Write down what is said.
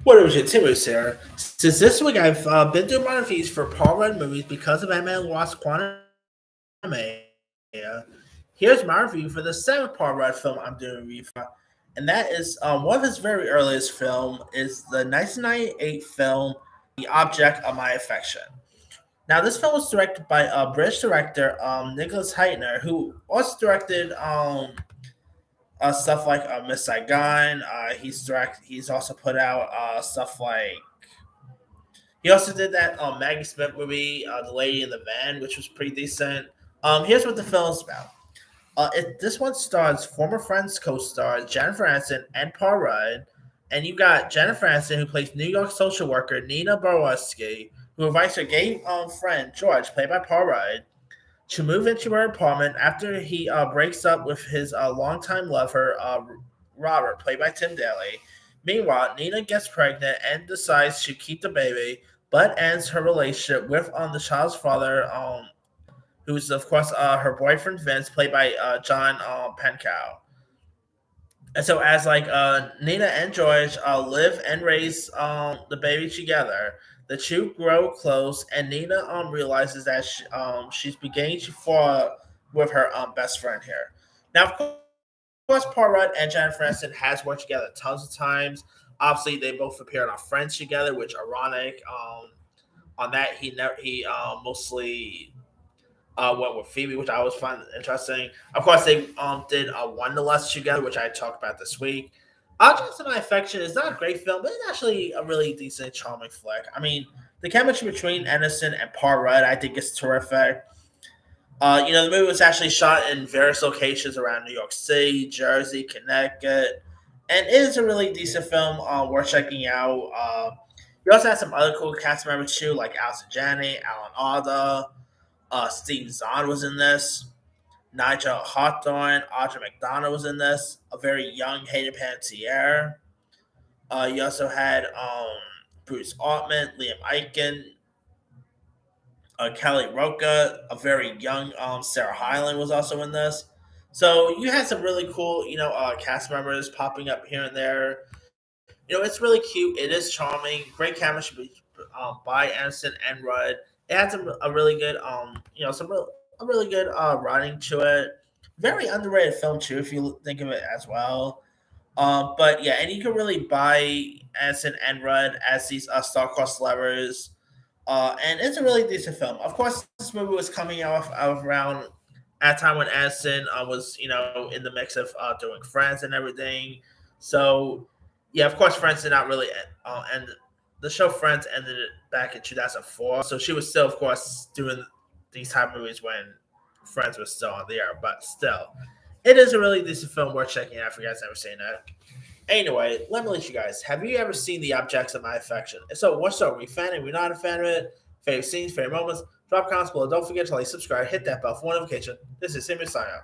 What was your Timmons here? Since this week I've been doing my reviews for Paul Rudd movies because of Ant-Man Lost Quantumania. Here's my review for the seventh Paul Rudd film I'm doing a review for, and that is one of his very earliest film is the 1998 film The Object of My Affection. Now this film was directed by a British director, Nicholas Heitner, who also directed stuff like Miss Saigon. He's also put out stuff like he also did that Maggie Smith movie, The Lady in the Van, which was pretty decent. Here's what the film's about. This one stars former Friends co-star Jennifer Aniston and Paul Rudd, and you got Jennifer Aniston who plays New York social worker Nina Borowski, who invites her gay friend George, played by Paul Rudd, to move into her apartment after he breaks up with his longtime lover Robert, played by Tim Daly. Meanwhile, Nina gets pregnant and decides to keep the baby, but ends her relationship with the child's father, who's of course her boyfriend Vince, played by John Pencow. And so, as Nina and George live and raise the baby together, the two grow close, and Nina realizes that she's beginning to fall with her best friend here. Now, of course, Paul Rudd and Jennifer Aniston has worked together tons of times. Obviously, they both appeared on Friends together, which ironic. On that, he mostly went with Phoebe, which I always find interesting. Of course, they did Wanderlust together, which I talked about this week. Objects of My Affection is not a great film, but it's actually a really decent, charming flick. I mean, the chemistry between Aniston and Paul Rudd, I think, is terrific. The movie was actually shot in various locations around New York City, Jersey, Connecticut, and it is a really decent film worth checking out. You also had some other cool cast members too, like Alison Janney, Alan Alda, Steve Zahn was in this. Nigel Hawthorne, Audra McDonough was in this. A very young Hayden Panettiere. You also had Bruce Altman, Liam Eichen, Kelly Roca, a very young Sarah Hyland was also in this. So you had some really cool, cast members popping up here and there. It's really cute. It is charming. Great chemistry by Aniston and Rudd. It had a really good, a really good writing to it. Very underrated film too, if you think of it as well. But yeah, and you can really buy Aniston and Rudd as these star-crossed lovers. And it's a really decent film. Of course, this movie was coming out around at a time when Aniston was, in the mix of doing Friends and everything. So, yeah, of course, Friends did not really end. The show Friends ended back in 2004. So she was still, of course, doing these type of movies when Friends was still on the air. But still, it is a really decent film worth checking out if you guys never seen it. Anyway, let me let you guys. Have you ever seen The Objects of My Affection? If so, what's up? Are we a fan? Are we not a fan of it? Favorite scenes, favorite moments? Drop comments below. Don't forget to like, subscribe, hit that bell for notification. This is Simon signing out.